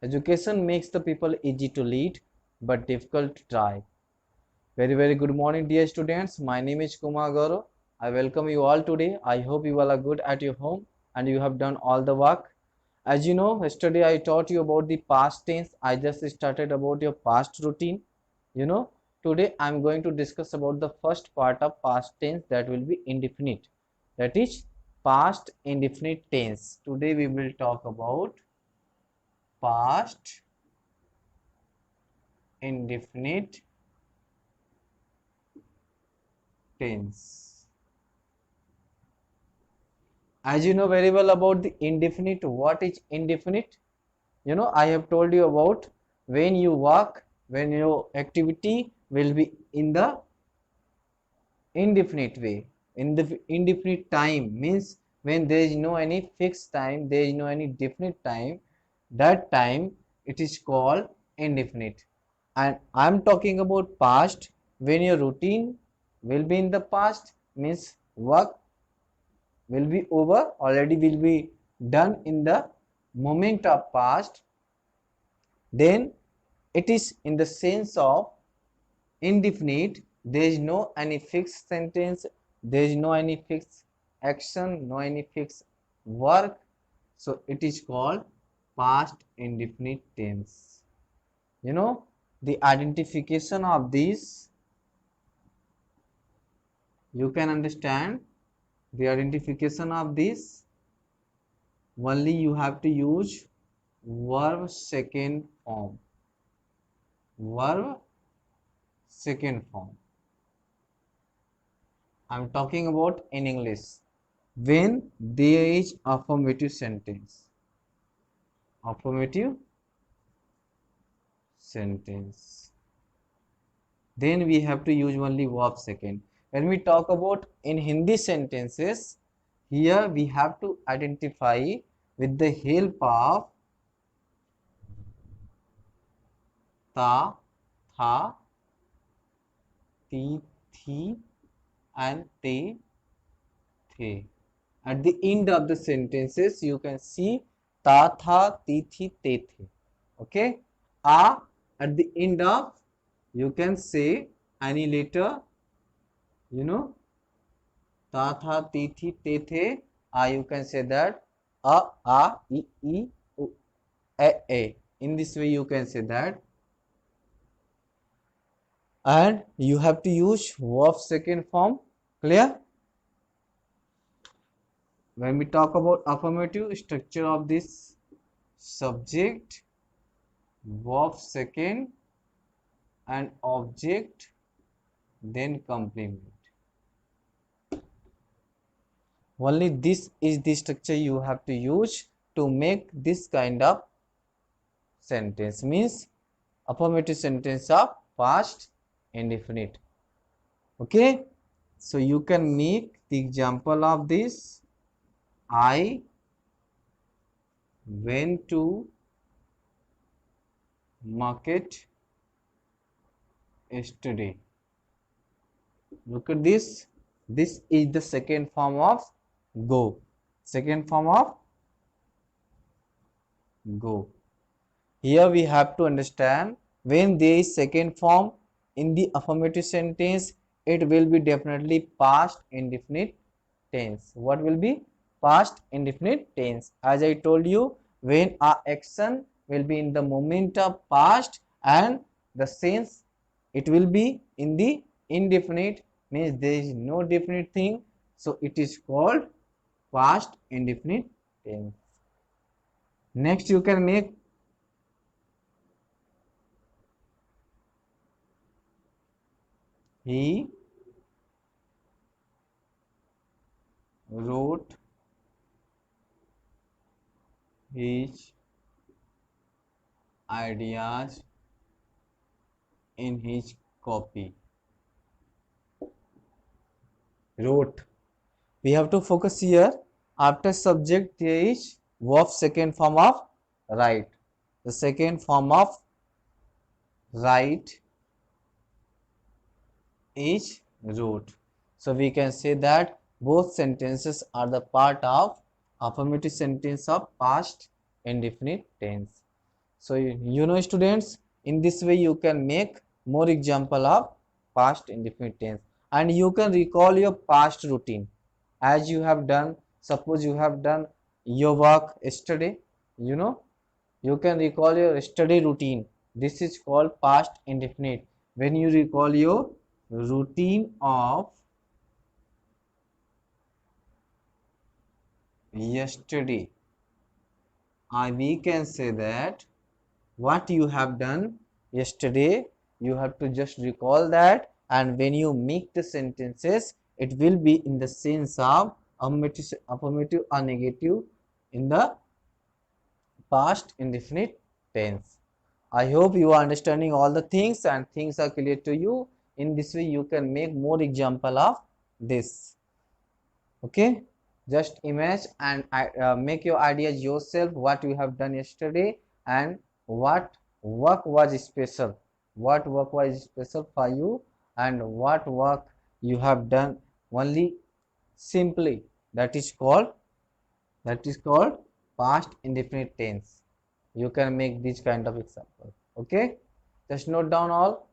Education makes the people easy to lead but difficult to try. Very good morning, dear students. My name is Kumar Gaurav. I welcome you all today. I hope you all are good at your home and you have done all the work. As you know, yesterday I taught you about the past tense. I just started about your past routine. Today I'm going to discuss about the first part of past tense, that will be indefinite. That is past indefinite tense. Today we will talk about past indefinite tense. As you know very well about the indefinite, what is indefinite? I have told you about when you work, when your activity will be in the indefinite way. In the indefinite time means when there is no any fixed time, there is no any definite time, that time it is called indefinite. And I am talking about past, when your routine will be in the past, means work will be over, already will be done in the moment of past, then it is in the sense of indefinite. There is no any fixed sentence, there is no any fixed action, no any fixed work, so it is called past indefinite tense. The identification of these, you can understand the identification of this. Only you have to use verb second form. Verb second form. I'm talking about in English. When there is affirmative sentence. Affirmative sentence. Then we have to use only verb second. When we talk about in Hindi sentences, here we have to identify with the help of ta, tha, ti, thi and te, the. At the end of the sentences, you can see ta, tha, ti, thi, te, the. Okay. At the end of, you can say any letter, ta, tha, ti, thi, te, the. You can say that a, I, u, a. In this way, you can say that. And you have to use verb second form. Clear? When we talk about affirmative, structure of this: subject, verb second and object, then complement. Only this is the structure you have to use to make this kind of sentence, means affirmative sentence of past indefinite. Okay, so you can make the example of this. I went to market yesterday. Look at this. This is the second form of go. Second form of go. Here we have to understand, when there is second form in the affirmative sentence, it will be definitely past indefinite tense. What will be? Past indefinite tense. As I told you, when our action will be in the moment of past and the sense, it will be in the indefinite, means there is no definite thing, so it is called past indefinite tense. Next, you can make he wrote his ideas in his copy. Wrote. We have to focus here. After subject, there is verb second form of write. The second form of write is wrote. So we can say that both sentences are the part of affirmative sentence of past indefinite tense. So you know students, in this way you can make more example of past indefinite tense, and you can recall your past routine as you have done. Suppose you have done your work yesterday, you know, you can recall your study routine. This is called past indefinite. When you recall your routine of yesterday, we can say that what you have done yesterday, you have to just recall that, and when you make the sentences, it will be in the sense of affirmative or negative in the past indefinite tense. I hope you are understanding all the things and things are clear to you. In this way you can make more example of this. Okay, just imagine and make your ideas yourself, what you have done yesterday and what work was special, what work was special for you, and what work you have done only simply. That is called past indefinite tense. You can make this kind of example. Okay, just note down all.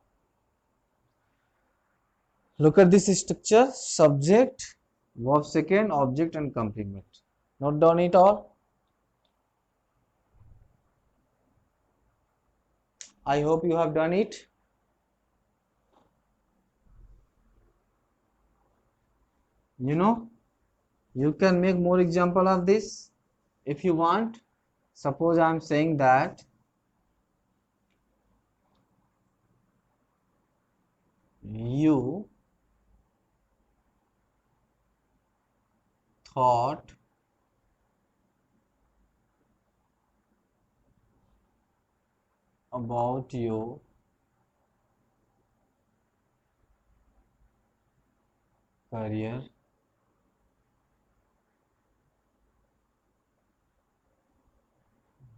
Look at this structure: subject, verb second, object and complement. Note down it all. I hope you have done it. You know, you can make more example of this if you want. Suppose I am saying that you thought about your career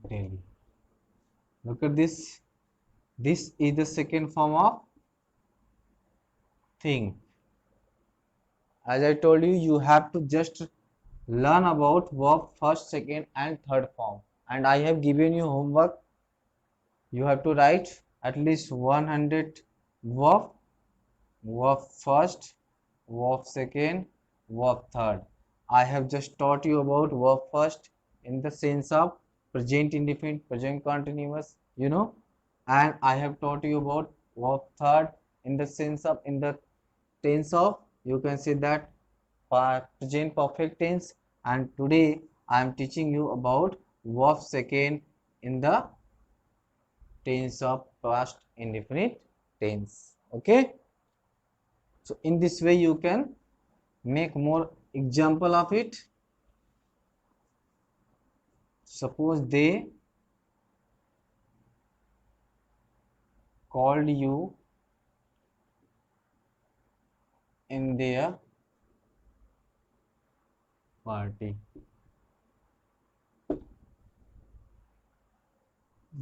daily. Look at this. This is the second form of thing. As I told you, you have to just learn about verb first, second and third form. And I have given you homework. You have to write at least 100 verb, verb first, verb second, verb third. I have just taught you about verb first in the sense of present indefinite, present continuous, you know, and I have taught you about verb third in the sense of in the tense of, you can say that, present perfect tense, and today I am teaching you about verb second in the tense of past indefinite tense. Okay, so in this way you can make more example of it. Suppose they called you in their party.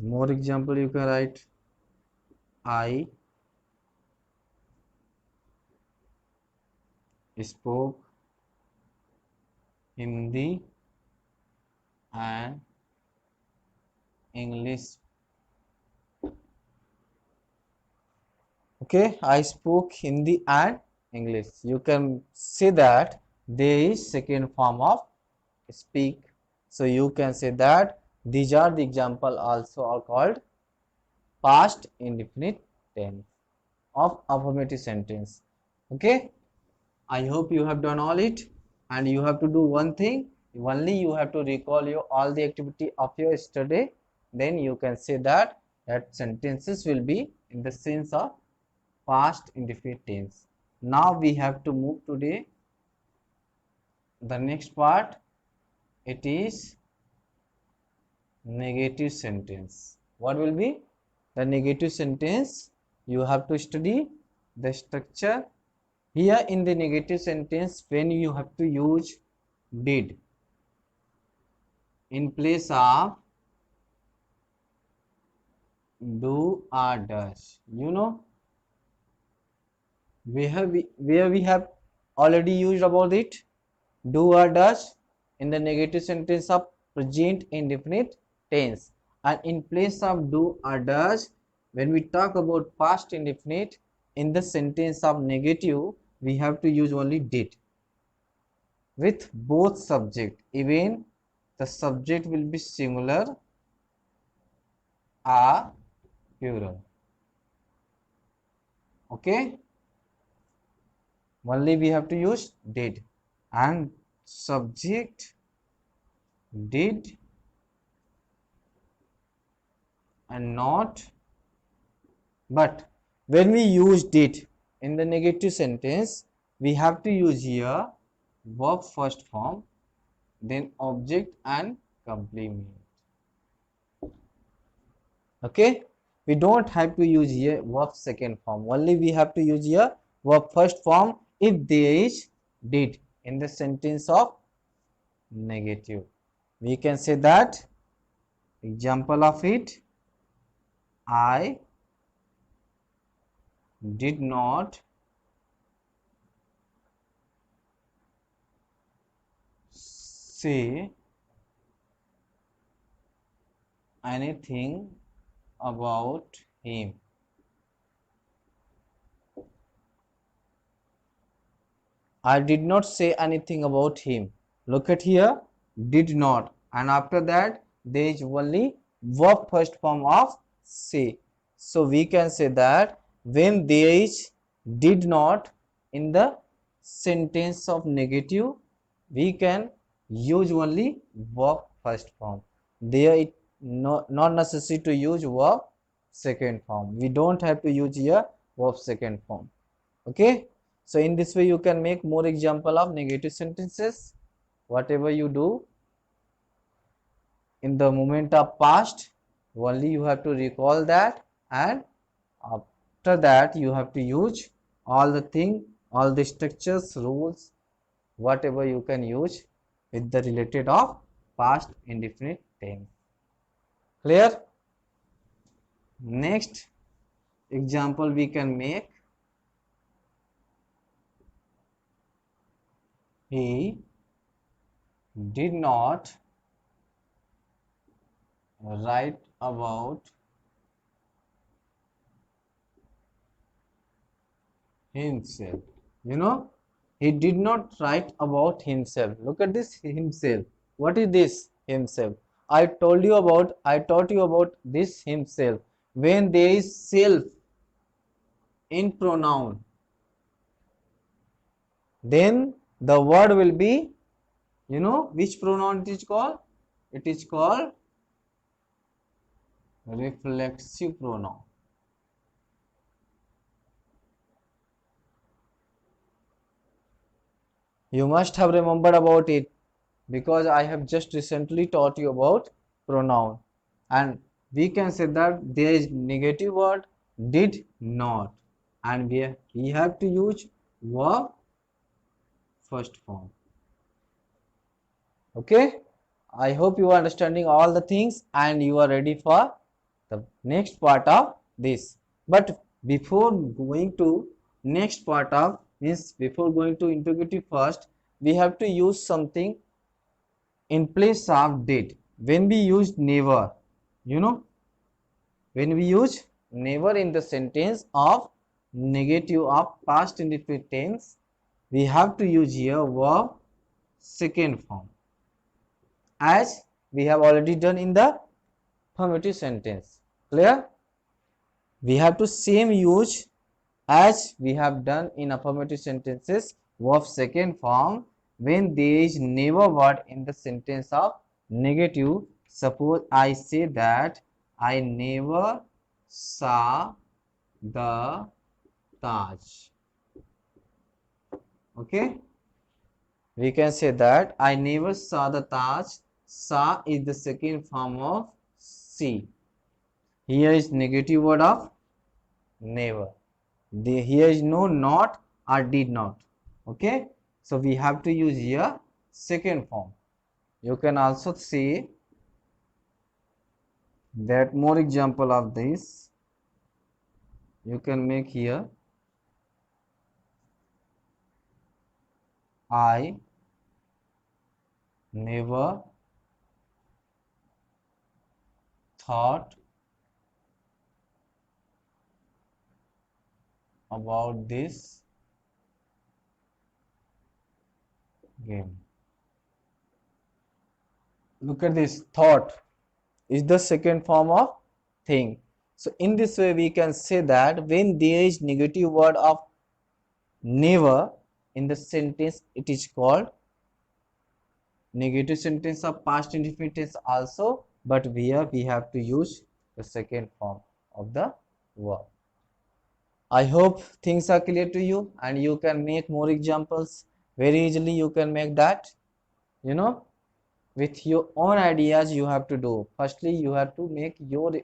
More example you can write: I spoke Hindi and English. Okay, I spoke Hindi and English. You can say that there is second form of speak. So you can say that these are the example also are called past indefinite tense of affirmative sentence. Okay, I hope you have done all it, and you have to do one thing only. You have to recall your all the activity of your yesterday. Then you can say that sentences will be in the sense of past indefinite tense. Now we have to move today the next part. It is negative sentence. What will be the negative sentence? You have to study the structure. Here in the negative sentence, when you have to use did in place of do or does, you know, where we have already used about it, do or does in the negative sentence of present indefinite tense. And in place of do or does, when we talk about past indefinite, in the sentence of negative, we have to use only did with both subject, even the subject will be singular or plural. Okay, only we have to use did, and subject did and not but. When we use did in the negative sentence, we have to use here verb first form, then object and complement. Okay, we don't have to use here verb second form, only we have to use here verb first form if there is did in the sentence of negative. We can say that example of it, I did not say anything about him. I did not say anything about him. Look at here, did not, and after that there is only verb first form of say. So we can say that when there is did not in the sentence of negative, we can use only verb first form. There it not necessary to use verb second form. We don't have to use here verb second form. Okay, so in this way you can make more example of negative sentences. Whatever you do in the moment of past, only you have to recall that, and after that you have to use all the thing, all the structures, rules, whatever you can use with the related of past indefinite tense. Clear? Next example we can make, he did not write about himself. You know, he did not write about himself. Look at this himself. What is this himself? I taught you about this himself. When there is self in pronoun, then the word will be, you know, which pronoun it is called? It is called reflexive pronoun. You must have remembered about it because I have just recently taught you about pronoun, and we can say that there is negative word did not, and we have to use verb first form. Okay, I hope you are understanding all the things and you are ready for the next part of this. But before going to next part of means before going to interrogative first, we have to use something in place of did. When we use never, you know, when we use never in the sentence of negative of past indefinite tense, we have to use here verb second form, as we have already done in the affirmative sentence. Clear? We have to same use as we have done in affirmative sentences verb second form when there is never word in the sentence of negative. Suppose I say that I never saw the Taj. Okay, we can say that I never saw the Taj. Saw is the second form of see. Here is negative word of never. Here is no not or did not. Okay, so we have to use here second form. You can also see that more example of this you can make here. I never thought about this game. Look at this, thought is the second form of think. So in this way we can say that when there is negative word of never in the sentence, it is called negative sentence of past indefinite tense also, but here we have to use the second form of the verb. I hope things are clear to you and you can make more examples very easily. You can make that, you know, with your own ideas. You have to do, firstly you have to make your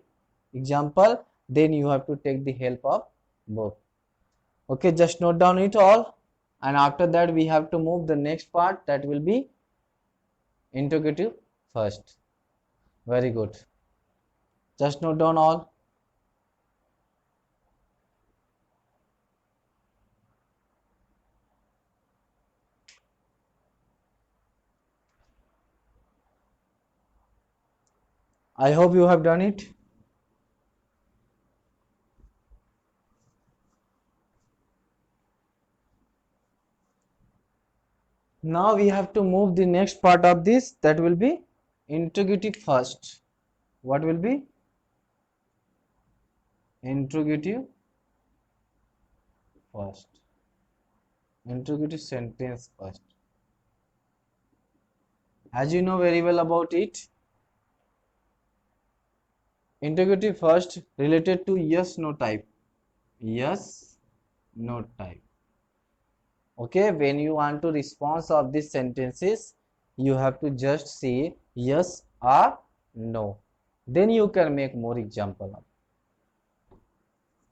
example, then you have to take the help of book. Okay, just note down it all, and after that we have to move the next part, that will be interrogative first. Very good, just note down all. I hope you have done it. Now we have to move the next part of this, that will be interrogative first. What will be? Interrogative first. Interrogative sentence first. As you know very well about it, interrogative first related to yes no type. Yes no type. Okay, when you want to response of these sentences, you have to just say yes or no, then you can make more example.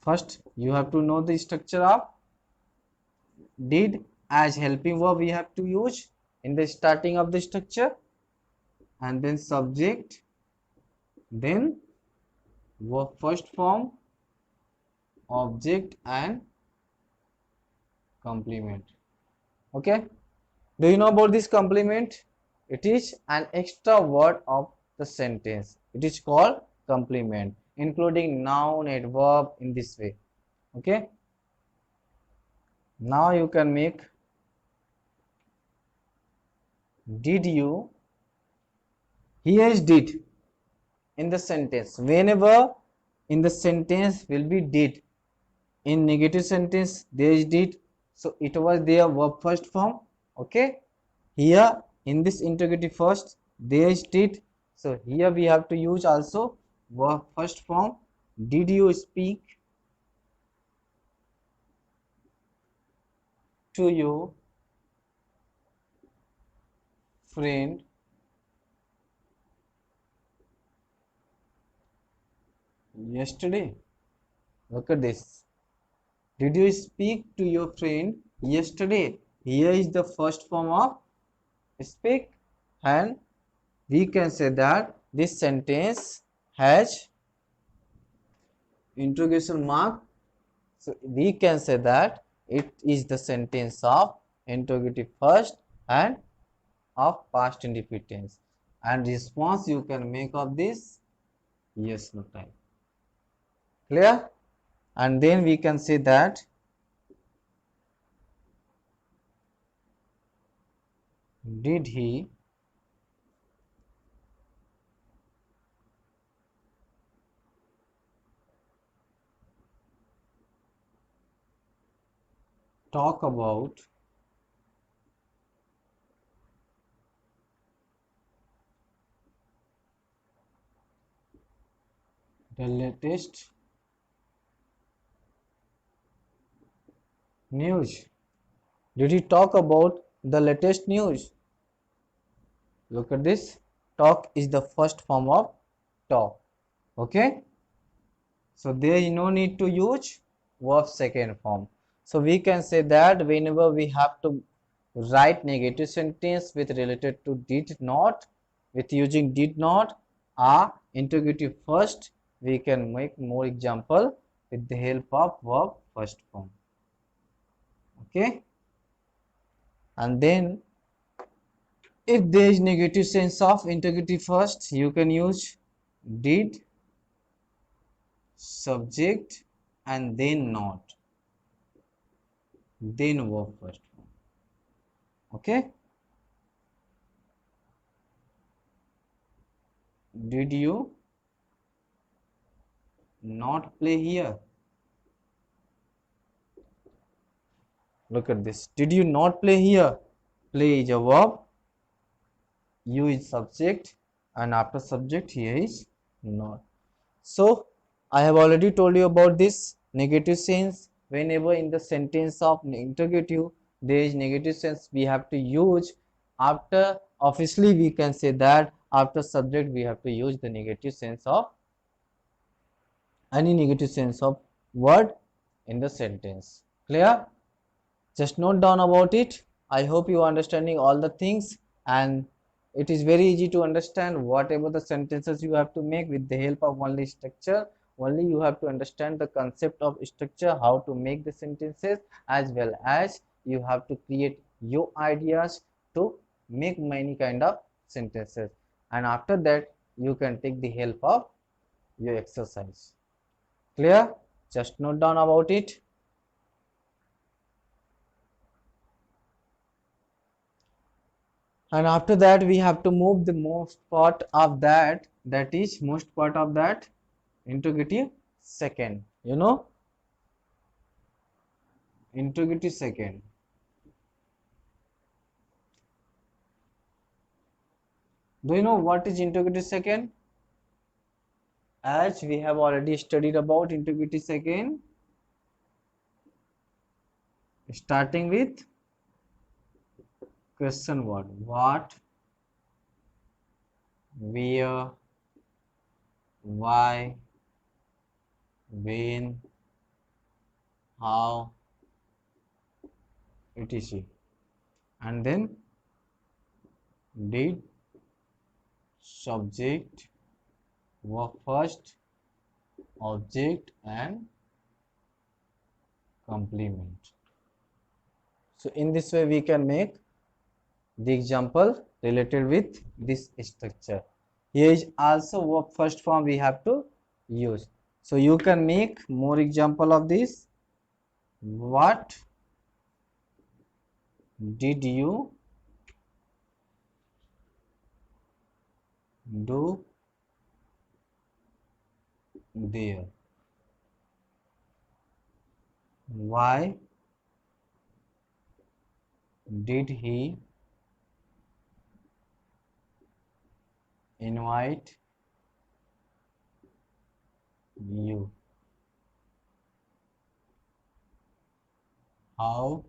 First you have to know the structure of did as helping verb we have to use in the starting of the structure, and then subject, then verb first form, object and complement. Okay, do you know about this complement? It is an extra word of the sentence. It is called complement, including noun, adverb in this way. Okay, now you can make did you. Here is did in the sentence. Whenever in the sentence will be did, in negative sentence there is did, so it was their verb first form. Okay, here in this interrogative first there is did, so here we have to use also verb first form. Did you speak to your friend yesterday? Look at this, did you speak to your friend yesterday? Here is the first form of speak, and we can say that this sentence has interrogation mark, so we can say that it is the sentence of interrogative first and of past indefinite tense, and response you can make of this yes no type. Clear? And then we can say that did he talk about the latest news? Did he talk about the latest news? Look at this, talk is the first form of talk. Okay, so there is no need to use verb second form. So we can say that whenever we have to write negative sentence with related to did not, with using did not or interrogative first, we can make more example with the help of verb first form. Okay, and then if there is negative sense of interrogative first, you can use did subject and then not, then verb first form. Okay, did you not play here? Look at this. Did you not play here? Play is a verb, you is subject, and after subject here is not. So I have already told you about this negative sense. Whenever in the sentence of interrogative there is negative sense, we have to use after, obviously we can say that after subject we have to use the negative sense of any negative sense of word in the sentence. Clear? Just note down about it. I hope you are understanding all the things, and it is very easy to understand whatever the sentences you have to make with the help of only structure. Only you have to understand the concept of structure, how to make the sentences, as well as you have to create your ideas to make many kind of sentences, and after that you can take the help of your exercise. Clear? Just note down about it. And after that we have to move the most part of that, that is most part of that interrogative second, interrogative second. Do you know what is interrogative second? As we have already studied about interrogative second, starting with question word: what, where, why, when, how, etc. And then did, subject, verb first, object, and complement. So in this way we can make the example related with this structure. Here is also verb first form we have to use. So you can make more example of this. What did you do there? Why did he invite you? How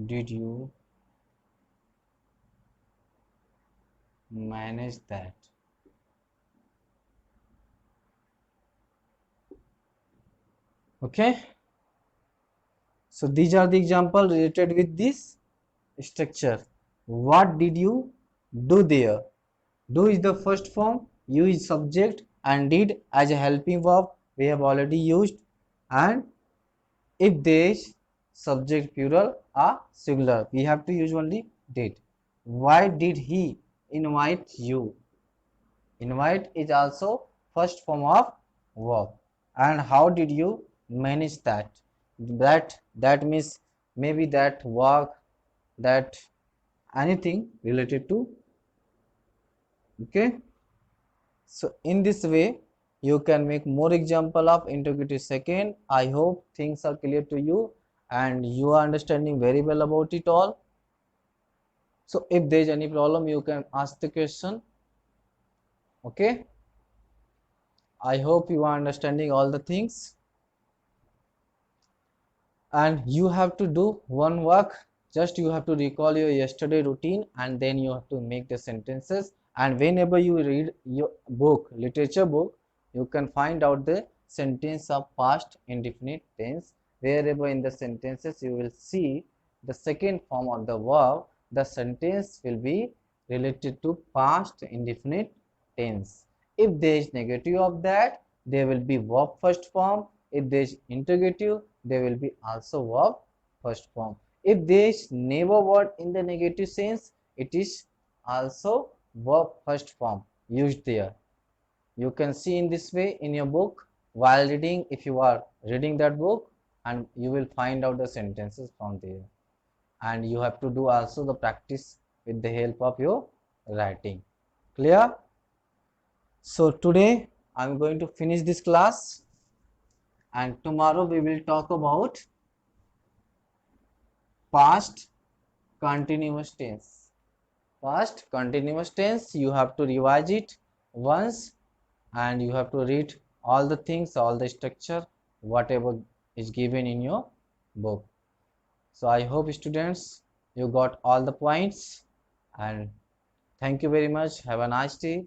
did you manage that? Okay, so these are the example related with this structure. What did you do there? Do is the first form, you is subject, and did as a helping verb we have already used. And if there is subject plural or singular, we have to use only did. Why did he invite you? Invite is also first form of verb. And how did you manage that? That means maybe that work, that anything related to. Okay, so in this way you can make more example of interrogative second. I hope things are clear to you and you are understanding very well about it all. So if there is any problem you can ask the question. Okay, I hope you are understanding all the things, and you have to do one work. Just you have to recall your yesterday routine and then you have to make the sentences. And whenever you read your book, literature book, you can find out the sentence of past indefinite tense. Wherever in the sentences you will see the second form of the verb, the sentence will be related to past indefinite tense. If there is negative of that, there will be verb first form. If there is interrogative, there will be also verb first form. If there is never word in the negative sense, it is also verb first form used there. You can see in this way in your book while reading, if you are reading that book, and you will find out the sentences from there, and you have to do also the practice with the help of your writing. Clear? So today I'm going to finish this class, and tomorrow we will talk about past continuous tense. Past continuous tense, you have to revise it once, and you have to read all the things, all the structure, whatever is given in your book. So I hope students you got all the points, and thank you very much. Have a nice day.